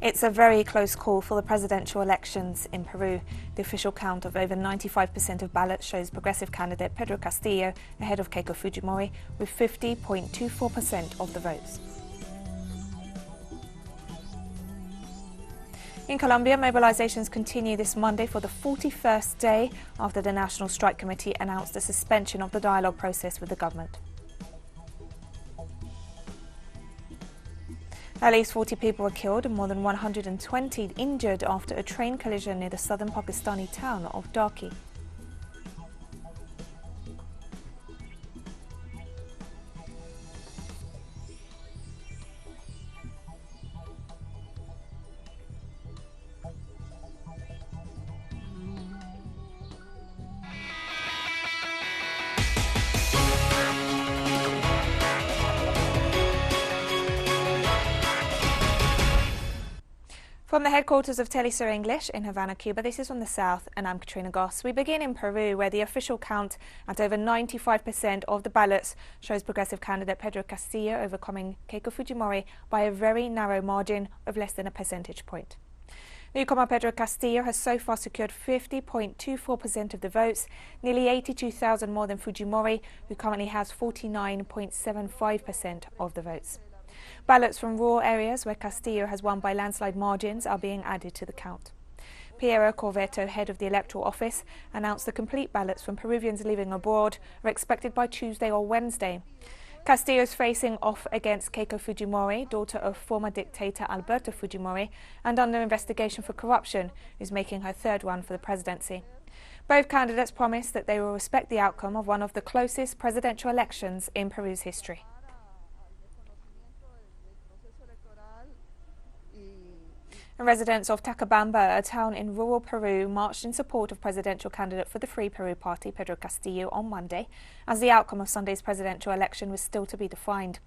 It's a very close call for the presidential elections in Peru. The official count of over 95% of ballots shows progressive candidate Pedro Castillo ahead of Keiko Fujimori with 50.24% of the votes. In Colombia, mobilizations continue this Monday for the 41st day after the National Strike Committee announced a suspension of the dialogue process with the government. At least 40 people were killed and more than 120 injured after a train collision near the southern Pakistani town of Darki. From the headquarters of teleSUR English in Havana, Cuba, this is From the South, and I'm Katrina Goss. We begin in Peru, where the official count at over 95% of the ballots shows progressive candidate Pedro Castillo overcoming Keiko Fujimori by a very narrow margin of less than a percentage point. Newcomer Pedro Castillo has so far secured 50.24% of the votes, nearly 82,000 more than Fujimori, who currently has 49.75% of the votes. Ballots from rural areas where Castillo has won by landslide margins are being added to the count. Piero Corvetto, head of the electoral office, announced the complete ballots from Peruvians living abroad are expected by Tuesday or Wednesday. Castillo is facing off against Keiko Fujimori, daughter of former dictator Alberto Fujimori, and under investigation for corruption, who's making her third run for the presidency. Both candidates promised that they will respect the outcome of one of the closest presidential elections in Peru's history. And residents of Tacubamba, a town in rural Peru, marched in support of presidential candidate for the Free Peru Party, Pedro Castillo, on Monday, as the outcome of Sunday's presidential election was still to be defined.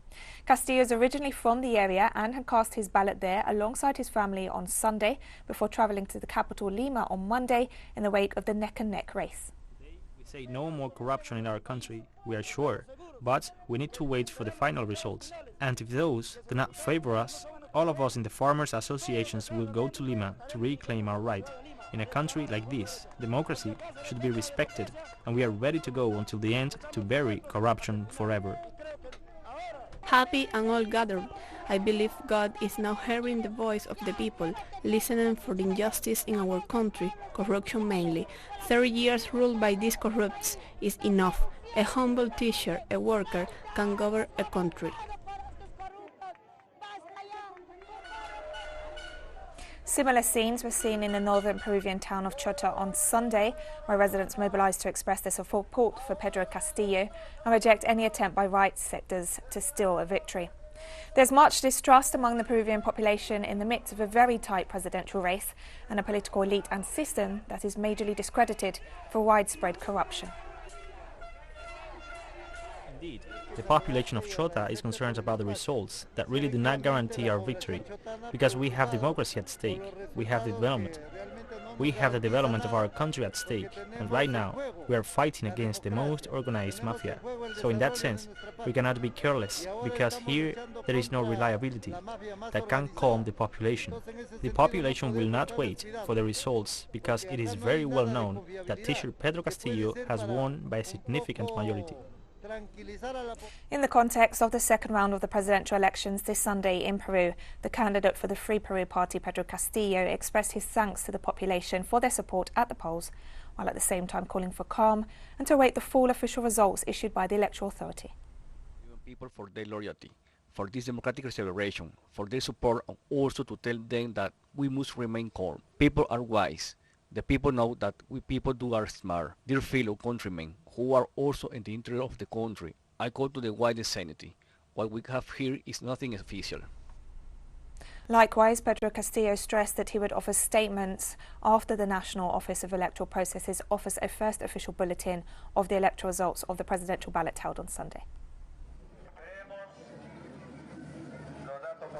Castillo is originally from the area and had cast his ballot there alongside his family on Sunday before travelling to the capital Lima on Monday in the wake of the neck-and-neck race. We say no more corruption in our country, we are sure, but we need to wait for the final results. And if those do not favor us, all of us in the farmers' associations will go to Lima to reclaim our right. In a country like this, democracy should be respected, and we are ready to go until the end to bury corruption forever. Happy and all gathered, I believe God is now hearing the voice of the people, listening for the injustice in our country, corruption mainly. 30 years ruled by these corrupts is enough. A humble teacher, a worker, can govern a country. Similar scenes were seen in the northern Peruvian town of Chota on Sunday, where residents mobilized to express their support for Pedro Castillo and reject any attempt by rights sectors to steal a victory. There's much distrust among the Peruvian population in the midst of a very tight presidential race and a political elite and system that is majorly discredited for widespread corruption. Indeed, the population of Chota is concerned about the results that really do not guarantee our victory, because we have democracy at stake, we have development. We have the development of our country at stake, and right now we are fighting against the most organized mafia. So in that sense, we cannot be careless, because here there is no reliability that can calm the population. The population will not wait for the results, because it is very well known that teacher Pedro Castillo has won by a significant majority. In the context of the second round of the presidential elections this Sunday in Peru, the candidate for the Free Peru Party, Pedro Castillo, expressed his thanks to the population for their support at the polls, while at the same time calling for calm and to await the full official results issued by the electoral authority. People for their loyalty, for this democratic celebration, for their support, and also to tell them that we must remain calm. People are wise. The people know that we people are smart. Dear fellow countrymen, who are also in the interest of the country, I call to the widest sanity. What we have here is nothing official. Likewise, Pedro Castillo stressed that he would offer statements after the National Office of Electoral Processes offers a first official bulletin of the electoral results of the presidential ballot held on Sunday.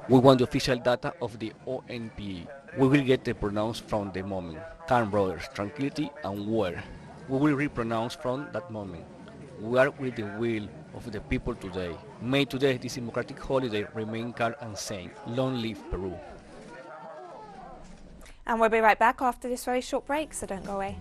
We want the official data of the ONP. We will get the pronounce from the moment. Calm, brothers, tranquility and war. We will repronounce from that moment. We are with the will of the people today. May today this democratic holiday remain calm and sane. Long live Peru. And we'll be right back after this very short break, so don't go away.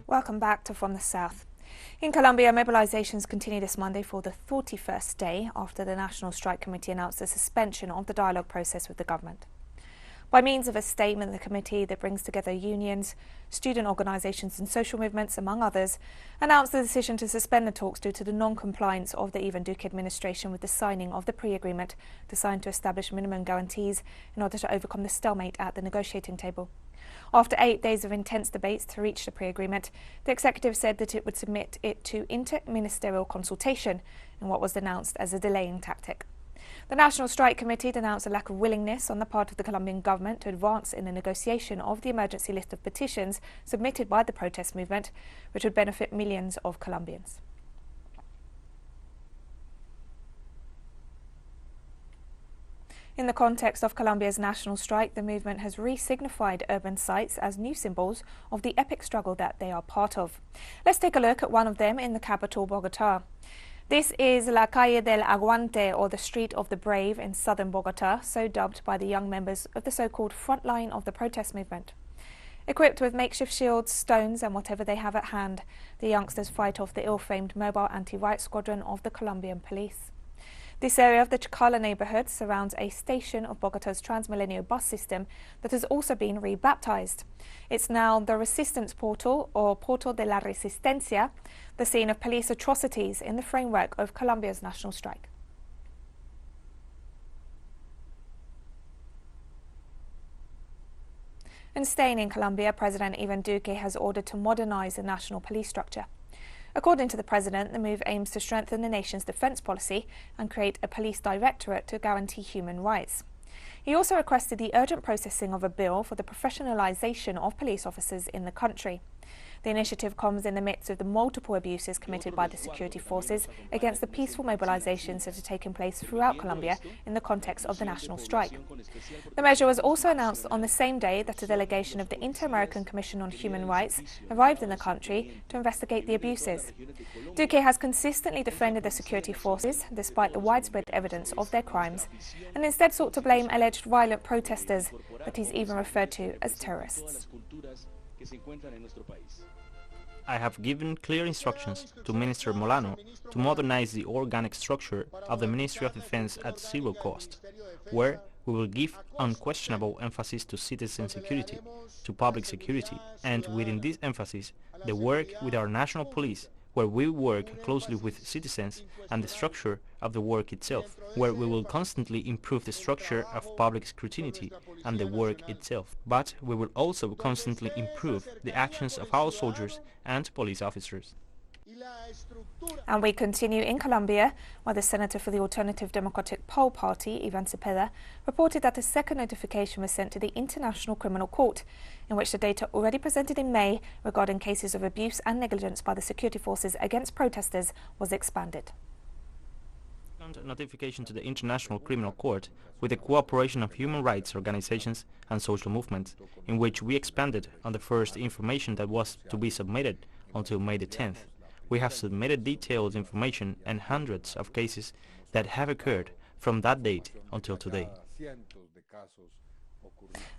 Welcome back to From the South. In Colombia, mobilizations continue this Monday for the 41st day after the National Strike Committee announced the suspension of the dialogue process with the government. By means of a statement, the committee that brings together unions, student organizations and social movements, among others, announced the decision to suspend the talks due to the non-compliance of the Ivan Duque administration with the signing of the pre-agreement designed to establish minimum guarantees in order to overcome the stalemate at the negotiating table. After 8 days of intense debates to reach the pre-agreement, the executive said that it would submit it to inter-ministerial consultation in what was denounced as a delaying tactic. The National Strike Committee denounced a lack of willingness on the part of the Colombian government to advance in the negotiation of the emergency list of petitions submitted by the protest movement, which would benefit millions of Colombians. In the context of Colombia's national strike, the movement has re-signified urban sites as new symbols of the epic struggle that they are part of. Let's take a look at one of them in the capital, Bogotá. This is La Calle del Aguante, or the Street of the Brave, in southern Bogotá, so dubbed by the young members of the so-called front line of the protest movement. Equipped with makeshift shields, stones and whatever they have at hand, the youngsters fight off the ill-famed mobile anti-riot squadron of the Colombian police. This area of the Chacala neighbourhood surrounds a station of Bogotá's Transmilenio bus system that has also been rebaptized. It's now the Resistance Portal, or Portal de la Resistencia, the scene of police atrocities in the framework of Colombia's national strike. And staying in Colombia, President Ivan Duque has ordered to modernize the national police structure. According to the president, the move aims to strengthen the nation's defence policy and create a police directorate to guarantee human rights. He also requested the urgent processing of a bill for the professionalisation of police officers in the country. The initiative comes in the midst of the multiple abuses committed by the security forces against the peaceful mobilizations that are taking place throughout Colombia in the context of the national strike. The measure was also announced on the same day that a delegation of the Inter-American Commission on Human Rights arrived in the country to investigate the abuses. Duque has consistently defended the security forces despite the widespread evidence of their crimes, and instead sought to blame alleged violent protesters that he's even referred to as terrorists. I have given clear instructions to Minister Molano to modernize the organic structure of the Ministry of Defense at zero cost, where we will give unquestionable emphasis to citizen security, to public security, and within this emphasis, the work with our national police, where we work closely with citizens, and the structure of the work itself, where we will constantly improve the structure of public scrutiny and the work itself. But we will also constantly improve the actions of our soldiers and police officers. And we continue in Colombia, where the Senator for the Alternative Democratic Pole Party, Ivan Cepeda, reported that a second notification was sent to the International Criminal Court, in which the data already presented in May regarding cases of abuse and negligence by the security forces against protesters was expanded. Notification to the International Criminal Court with the cooperation of human rights organizations and social movements, in which we expanded on the first information that was to be submitted until May the 10th. We have submitted detailed information and hundreds of cases that have occurred from that date until today.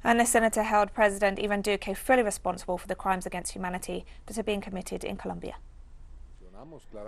And the senator held President Ivan Duque fully responsible for the crimes against humanity that are being committed in Colombia.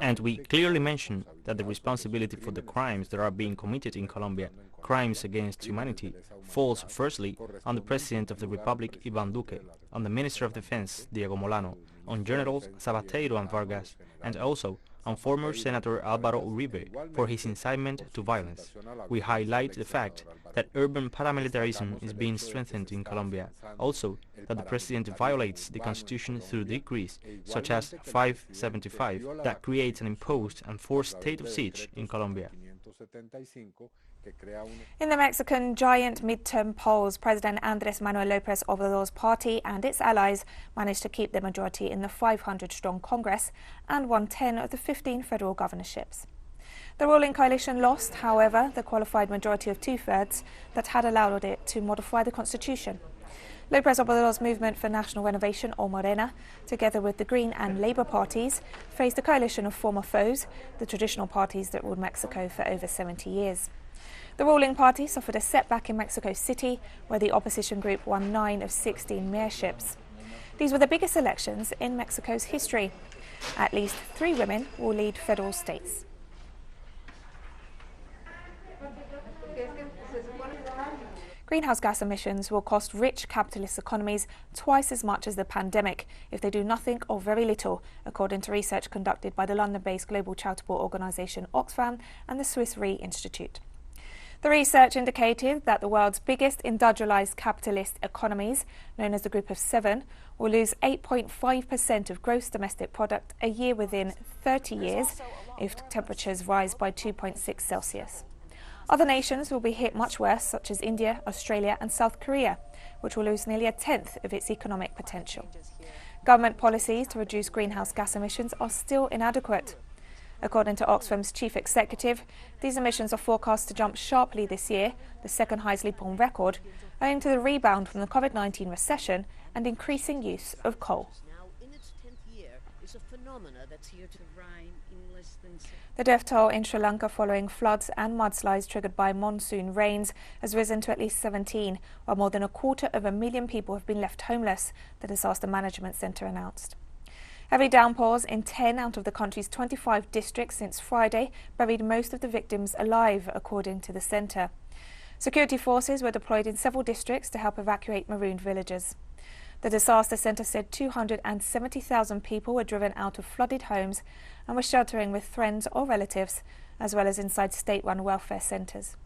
And we clearly mention that the responsibility for the crimes that are being committed in Colombia, crimes against humanity, falls firstly on the President of the Republic, Ivan Duque, on the Minister of Defense, Diego Molano, on Generals Zapatero and Vargas, and also on former Senator Álvaro Uribe for his incitement to violence. We highlight the fact that urban paramilitarism is being strengthened in Colombia, also that the President violates the Constitution through decrees such as 575 that creates an imposed and forced state of siege in Colombia. In the Mexican giant midterm polls, President Andrés Manuel López Obrador's party and its allies managed to keep their majority in the 500-strong Congress and won 10 of the 15 federal governorships. The ruling coalition lost, however, the qualified majority of 2/3 that had allowed it to modify the constitution. López Obrador's Movement for National Renovation, or Morena, together with the Green and Labour parties, faced a coalition of former foes, the traditional parties that ruled Mexico for over 70 years. The ruling party suffered a setback in Mexico City, where the opposition group won 9 of 16 mayorships. These were the biggest elections in Mexico's history. At least 3 women will lead federal states. Greenhouse gas emissions will cost rich capitalist economies twice as much as the pandemic if they do nothing or very little, according to research conducted by the London-based global charitable organisation Oxfam and the Swiss Re Institute. The research indicated that the world's biggest industrialised capitalist economies, known as the Group of 7, will lose 8.5% of gross domestic product a year within 30 years if temperatures rise by 2.6 Celsius. Other nations will be hit much worse, such as India, Australia and South Korea, which will lose nearly 1/10 of its economic potential. Government policies to reduce greenhouse gas emissions are still inadequate. According to Oxfam's chief executive, these emissions are forecast to jump sharply this year, the second highest leap on record, owing to the rebound from the COVID-19 recession and increasing use of coal. The death toll in Sri Lanka following floods and mudslides triggered by monsoon rains has risen to at least 17, while more than 250,000 people have been left homeless, the Disaster Management Centre announced. Heavy downpours in 10 out of the country's 25 districts since Friday buried most of the victims alive, according to the centre. Security forces were deployed in several districts to help evacuate marooned villagers. The disaster centre said 270,000 people were driven out of flooded homes and were sheltering with friends or relatives, as well as inside state-run welfare centres.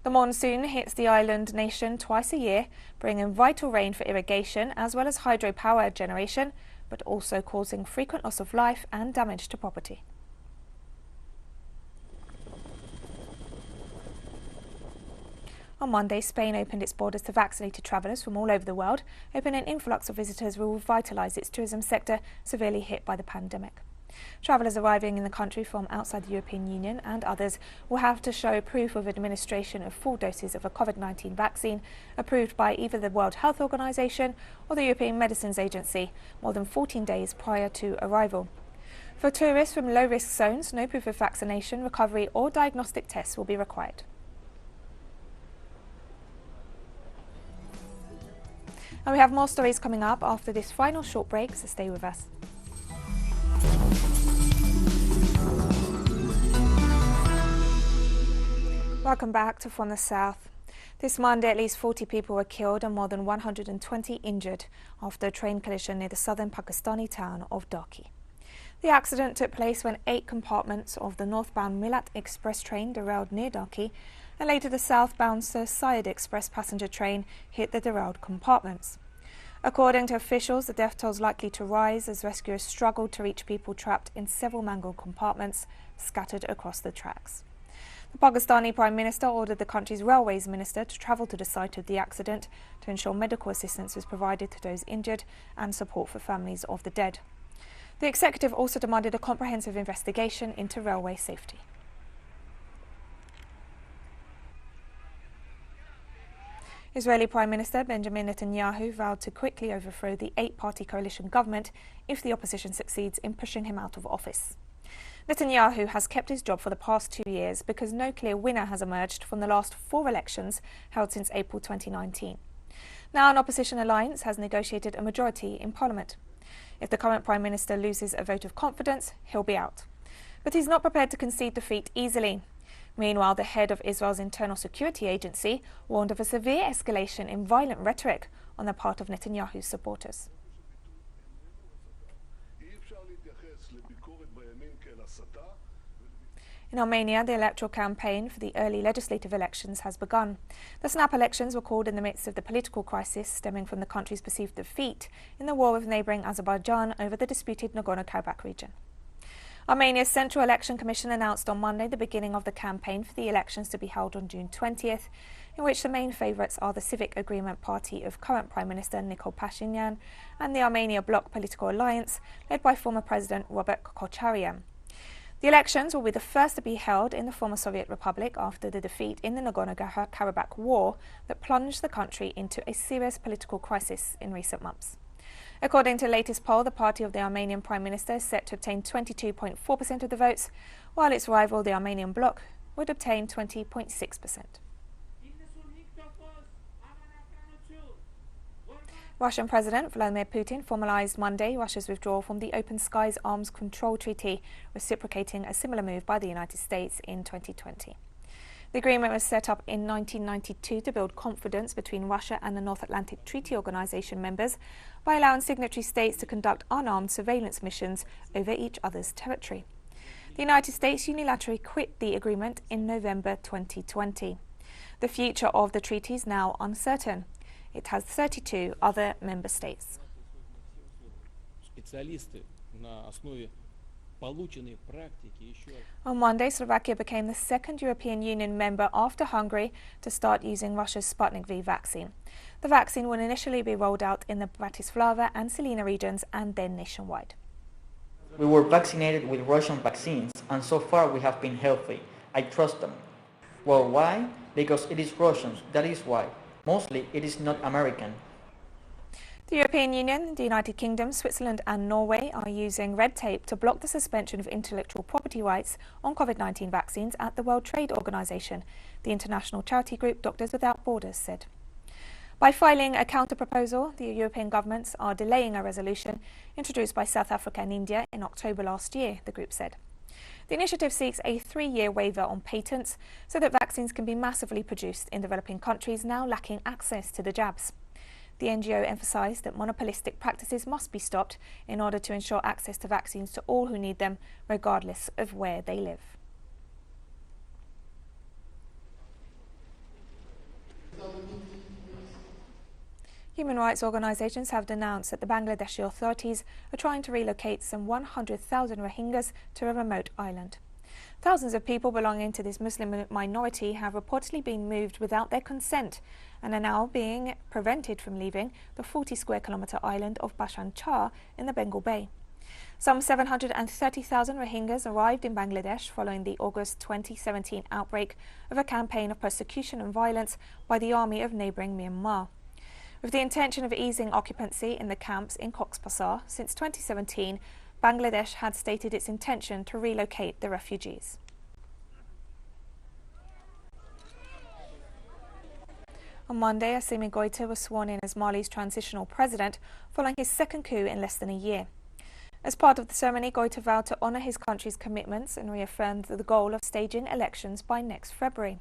The monsoon hits the island nation twice a year, bringing vital rain for irrigation as well as hydropower generation, but also causing frequent loss of life and damage to property. On Monday, Spain opened its borders to vaccinated travellers from all over the world, hoping an influx of visitors will revitalise its tourism sector severely hit by the pandemic. Travellers arriving in the country from outside the European Union and others will have to show proof of administration of full doses of a COVID-19 vaccine approved by either the World Health Organization or the European Medicines Agency more than 14 days prior to arrival. For tourists from low-risk zones, no proof of vaccination, recovery or diagnostic tests will be required. And we have more stories coming up after this final short break, so stay with us. Welcome back to From the South. This Monday, at least 40 people were killed and more than 120 injured after a train collision near the southern Pakistani town of Dhaki. The accident took place when 8 compartments of the northbound Milat Express train derailed near Dhaki, and later the southbound Sir Syed Express passenger train hit the derailed compartments. According to officials, the death toll is likely to rise as rescuers struggled to reach people trapped in several mangled compartments scattered across the tracks. The Pakistani Prime Minister ordered the country's railways minister to travel to the site of the accident to ensure medical assistance was provided to those injured and support for families of the dead. The executive also demanded a comprehensive investigation into railway safety. Israeli Prime Minister Benjamin Netanyahu vowed to quickly overthrow the 8-party coalition government if the opposition succeeds in pushing him out of office. Netanyahu has kept his job for the past 2 years because no clear winner has emerged from the last 4 elections held since April 2019. Now an opposition alliance has negotiated a majority in parliament. If the current Prime Minister loses a vote of confidence, he'll be out. But he's not prepared to concede defeat easily. Meanwhile, the head of Israel's internal security agency warned of a severe escalation in violent rhetoric on the part of Netanyahu's supporters. In Armenia, the electoral campaign for the early legislative elections has begun. The snap elections were called in the midst of the political crisis stemming from the country's perceived defeat in the war with neighbouring Azerbaijan over the disputed Nagorno-Karabakh region. Armenia's Central Election Commission announced on Monday the beginning of the campaign for the elections to be held on June 20th, in which the main favourites are the Civic Agreement Party of current Prime Minister Nikol Pashinyan and the Armenia Bloc Political Alliance, led by former President Robert Kocharyan. The elections will be the first to be held in the former Soviet Republic after the defeat in the Nagorno-Karabakh war that plunged the country into a serious political crisis in recent months. According to the latest poll, the party of the Armenian Prime Minister is set to obtain 22.4% of the votes, while its rival, the Armenian bloc, would obtain 20.6%. Russian President Vladimir Putin formalized Monday Russia's withdrawal from the Open Skies Arms Control Treaty, reciprocating a similar move by the United States in 2020. The agreement was set up in 1992 to build confidence between Russia and the North Atlantic Treaty Organization members by allowing signatory states to conduct unarmed surveillance missions over each other's territory. The United States unilaterally quit the agreement in November 2020. The future of the treaty is now uncertain. It has 32 other member states. On Monday, Slovakia became the second European Union member after Hungary to start using Russia's Sputnik V vaccine. The vaccine will initially be rolled out in the Bratislava and Salina regions and then nationwide. We were vaccinated with Russian vaccines, and so far we have been healthy. I trust them. Well, why? Because it is Russians, that is why. Mostly, it is not American. The European Union, the United Kingdom, Switzerland and Norway are using red tape to block the suspension of intellectual property rights on COVID-19 vaccines at the World Trade Organization, the international charity group Doctors Without Borders said. By filing a counter-proposal, the European governments are delaying a resolution introduced by South Africa and India in October last year, the group said. The initiative seeks a 3-year waiver on patents so that vaccines can be massively produced in developing countries now lacking access to the jabs. The NGO emphasised that monopolistic practices must be stopped in order to ensure access to vaccines to all who need them, regardless of where they live. Human rights organisations have denounced that the Bangladeshi authorities are trying to relocate some 100,000 Rohingyas to a remote island. Thousands of people belonging to this Muslim minority have reportedly been moved without their consent and are now being prevented from leaving the 40-square-kilometre island of Bhasan Char in the Bengal Bay. Some 730,000 Rohingyas arrived in Bangladesh following the August 2017 outbreak of a campaign of persecution and violence by the army of neighbouring Myanmar. With the intention of easing occupancy in the camps in Cox's Bazar, since 2017, Bangladesh had stated its intention to relocate the refugees. On Monday, Somalias Goethe was sworn in as Mali's transitional president following his second coup in less than a year. As part of the ceremony, Goethe vowed to honour his country's commitments and reaffirmed the goal of staging elections by next February.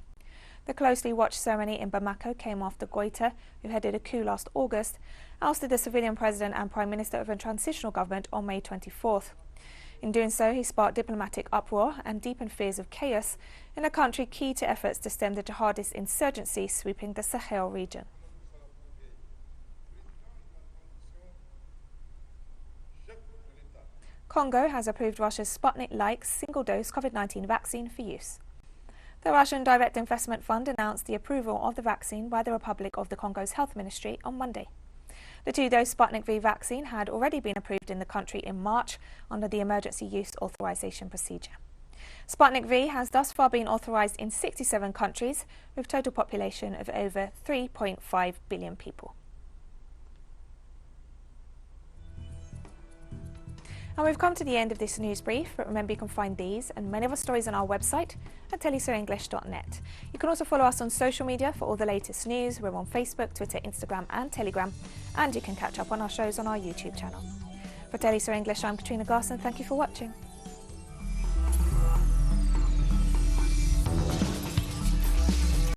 The closely watched ceremony in Bamako came after Goethe, who headed a coup last August, ousted the civilian president and prime minister of a transitional government on May 24th. In doing so, he sparked diplomatic uproar and deepened fears of chaos in a country key to efforts to stem the jihadist insurgency sweeping the Sahel region. Congo has approved Russia's Sputnik-like single-dose COVID-19 vaccine for use. The Russian Direct Investment Fund announced the approval of the vaccine by the Republic of the Congo's Health Ministry on Monday. The 2-dose Sputnik V vaccine had already been approved in the country in March under the Emergency Use Authorization procedure. Sputnik V has thus far been authorized in 67 countries, with a total population of over 3.5 billion people. And we've come to the end of this news brief, but remember you can find these and many other stories on our website at telesurenglish.net. You can also follow us on social media for all the latest news. We're on Facebook, Twitter, Instagram and Telegram, and you can catch up on our shows on our YouTube channel. For teleSUR English, I'm Katrina Garson. Thank you for watching.